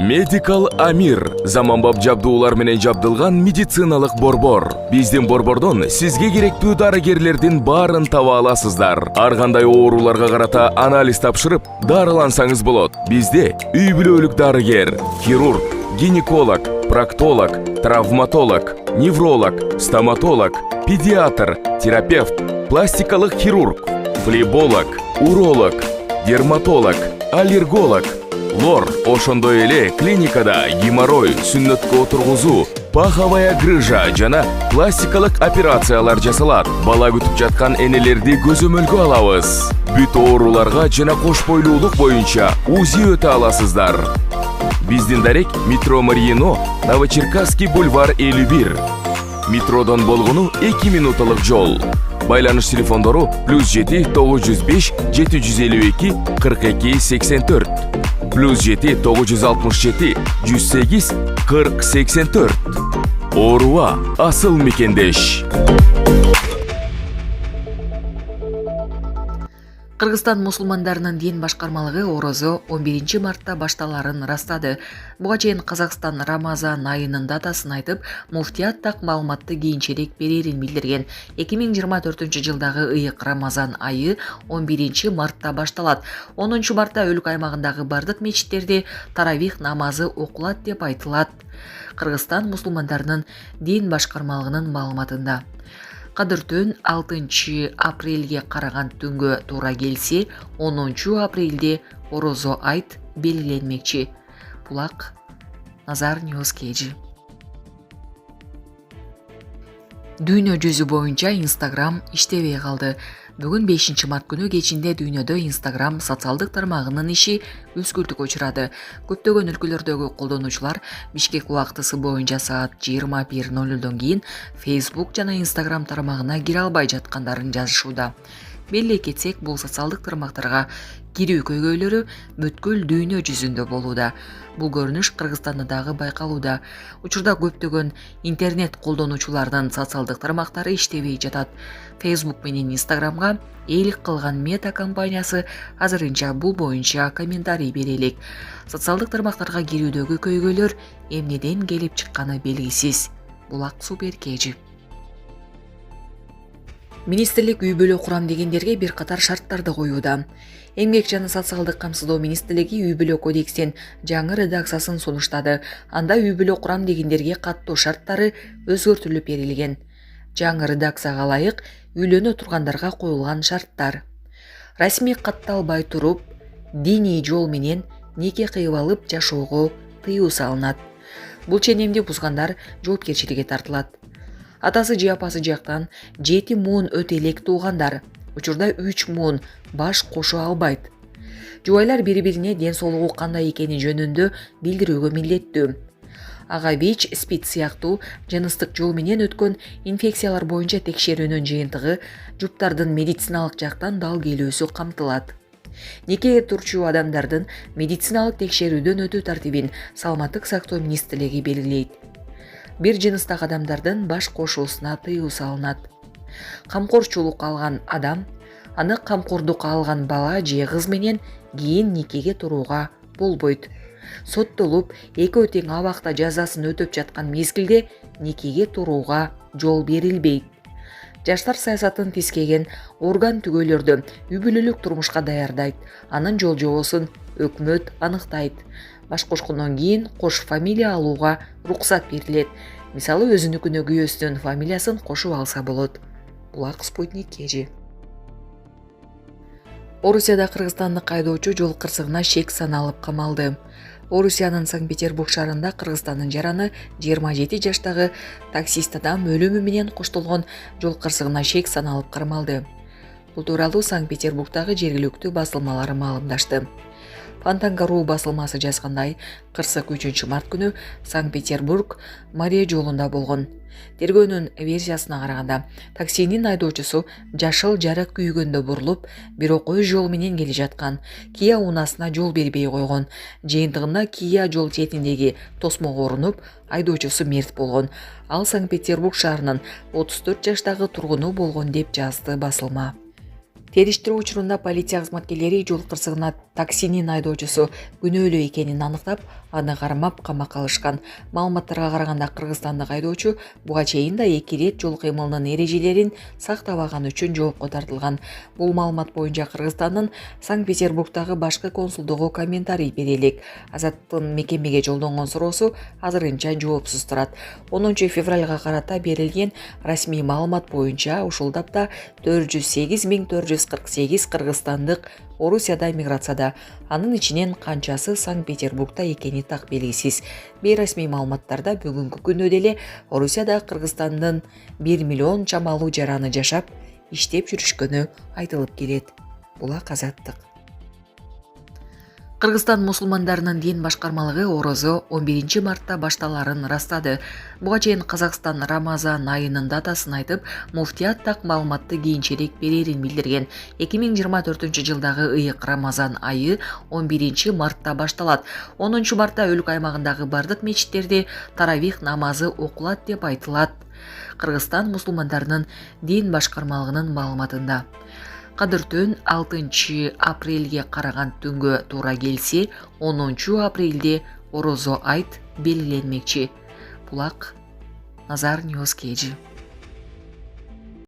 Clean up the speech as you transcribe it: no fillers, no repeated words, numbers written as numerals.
Medical Amir заманбап жабдуулар менен жабдылган медициналык борбор. Биздин борбордон сизге керектүү дарыгерлердин баарын таба аласыздар. Ар кандай ооруларга карата анализ тапшырып, дарылансаңыз болот. Бизде үй бүлөлүк дарыгер, хирург, гинеколог, проктолог, травматолог, невролог, стоматолог, педиатр, терапевт, пластикалык хирург, флеболог, уролог, дерматолог, аллерголог, лор, ошондой эле клиникада геморрой, сүннөткө отургузуу, паховая грыжа жана пластикалык операциялар жасалат. Бала күтүп жаткан энелерди көзөмөлгө алабыз. Бүт ооруларга жана кош бойлуулук боюнча УЗИ өтө аласыздар. Биздин дарек метро Мариино, Новочеркасский бульвар 51. Метродон болгону 2 минуталык жол. Байланыш телефондору +7 905 752 42 84. +7 967 108 40 84. Ооруга асыл мекендеш. Кыргызстан мусулмандарынын дин башкармалыгы орозо 11 мартта башталарын ырастады. Буга чейин Казакстан Рамазан айынын датасын айтып, муфтият так маалыматты кийинчерээк берерин билдирген. 2024 жылдагы ыйык Рамазан айы 11 мартта башталат. 10 мартта өлкө аймагындагы бардык мечиттерде таравих намазы окулат деп айтылат. Кыргызстан мусулмандарынын дин башкармалыгынын маалыматында. Кадыртөн 6 апрелге караган түнгө туура келсе, 10 апрелде орозо айт белгиленмекчи. Булак Назар Ньюс KG. Дүйнө жүзү боюнча Instagram иштебей калды. Бүгүн 5 март күнү кечинде дүйнөдө Instagram социалдык тармагынын иши өзгөртүүгө учурады. Көптөгөн өлкөлөрдөгү колдонуучулар Бишкек убактысы боюнча саат 21:00 кийин Facebook жана Instagram тармагына кире албай жаткандарын жазышууда. Белгилей кетсек, бул социалдык тармактарга кирүү көйгөйлөрү бүткүл дүйнө жүзүндө болууда. Бул көрүнүш Кыргызстанда дагы байкалууда. Учурда көптөгөн интернет колдонуучулардын социалдык тармактары иштебей жатат. Facebook менен Instagramга эйлик кылган Meta компаниясы азырынча бул боюнча комментарий бере элек. Социалдык тармактарга кирүүдөгү көйгөйлөр эмнеден келип чыкканы белгисиз. Булак Супер KG. Министрлик үй бүлө курам дегендерге бир катар шарттарды коюуда. Эмгек жана социалдык камсыздоо министрлиги үй бүлө кодексинин жаңы редакциясын сунуштады. Анда үй бүлө курам дегендерге каттуу шарттары өзгөртүлүп берилген. Жаңы редакцияга ылайык үйлөнө тургандарга коюлган шарттар. Расмий катталбай туруп, диний жол менен неке кыйып алып жашоого тыюу салынат. Бул ченемди бузгандар жоопкерчиликке тартылат. Атасы же апасы жактан 7 муун өтө элек туугандар. Учурда 3 муун баш кошо албайт. Жубайлар бири-бирине ден соолугу кандай экени жөнүндө билдирүүгө милдеттүү. Ага ВИЧ, СПИД сыяктуу жыныстык жол менен өткөн инфекциялар боюнча текшерүүнүн жыйынтыгы, жуптардын медициналык жактан дал келүүсү камтылат. Некеге турчу адамдардын медициналык текшерүүдөн өтүү тартибин Саламаттык сактоо министрлиги белгилейт. Бир жыныстагы адамдардын баш кошуусуна тыюу салынат. Камкорчулук алган адам, аны камкордукка алган бала же кыз менен кийин некеге турууга болбойт. Соттолуп, экөө тең абакта жазасын өтөп жаткан мезгилде некеге турууга жол берилбейт. Жаштар саясатын тискеген орган түгөйлөрдү үй бүлөлүк турмушка даярдайт. Анын жол жобосун өкмөт анықтайт. Баш кошкондон кийин кош фамилия алууга руксат берилет. Мисалы, өзүнүкүнө күйөөсүнүн фамилиясын кошуп алса болот. Булак Спутник KG. Орусияда кыргызстандык айдоочу жол кырсыгына шек саналып камалды. Орусиянын Санкт-Петербург шаарында Кыргызстандын жараны 27 жаштагы таксист адам өлүмү менен коштолгон жол кырсыгына шек саналып кармалды. Бул тууралуу Санкт-Петербургдагы жергиликтүү басылмалары маалымдашты. Фонтанка.ру басылмасы жазгандай, кырсык 3 март күнү Санкт-Петербург Мария жолунда болгон. Тергөөнүн версиясына караганда, таксинин айдоочусу жашыл жарык күйгөндө бурулуп, бирок өз жол менен келе жаткан Kia унасына жол бербей койгон. Жыйынтыгында Kia жол четиндеги тосмого урунуп, айдоочусу мерт болгон. Ал Санкт-Петербург шаарынын 34 жаштагы тургуну болгон деп жазды басылма. Териштирүү учурунда полиция кызматкерлери жол кырсыгына таксинин айдоочусу күнөөлүү экенин аныктап, аны кармап камакка алышкан. Маалыматтарга караганда кыргызстандык айдоочу буга чейин да 2 рет жол кыймылынын эрежелерин сактабаган үчүн жоопко тартылган. Бул маалымат боюнча Кыргызстандын Санкт-Петербургдагы башкы консулдугу комментарий бере элек. Азаттын мекемеге жолдонгон суроосу азырынча жоопсуз турат. 10 февралга карата берилген расмий маалымат боюнча ушул тапта 408.448 кыргызстандык Орусияда миграцияда, анын ичинен канчасы Санкт-Петербургда экени так белгисиз. Бейрасмий маалыматтарда бүгүнкү күндө деле Орусияда Кыргызстандын 1 миллион чамалуу жараны жашап, иштеп жүрүшкөнү айтылып келет. Булак Азаттык. Кыргызстан мусулмандарынын дин башкармалыгы орозо 11 мартта башталарын ырастады. Буга чейин Казакстан Рамазан айынын датасын айтып, муфтият так маалыматты кийинчерээк берерин билдирген. 2024-жылдагы ыйык Рамазан айы 11 мартта башталат. 10 мартта өлкө аймагындагы бардык мечиттерде таравих намазы окулат деп айтылат. Кыргызстан мусулмандарынын дин башкармалыгынын маалыматында. Кадыртөн 6 апрелге караган түнгө туура келсе, 10 апрелде орозо айт белгиленмекчи. Булак Назар Ньюс KG.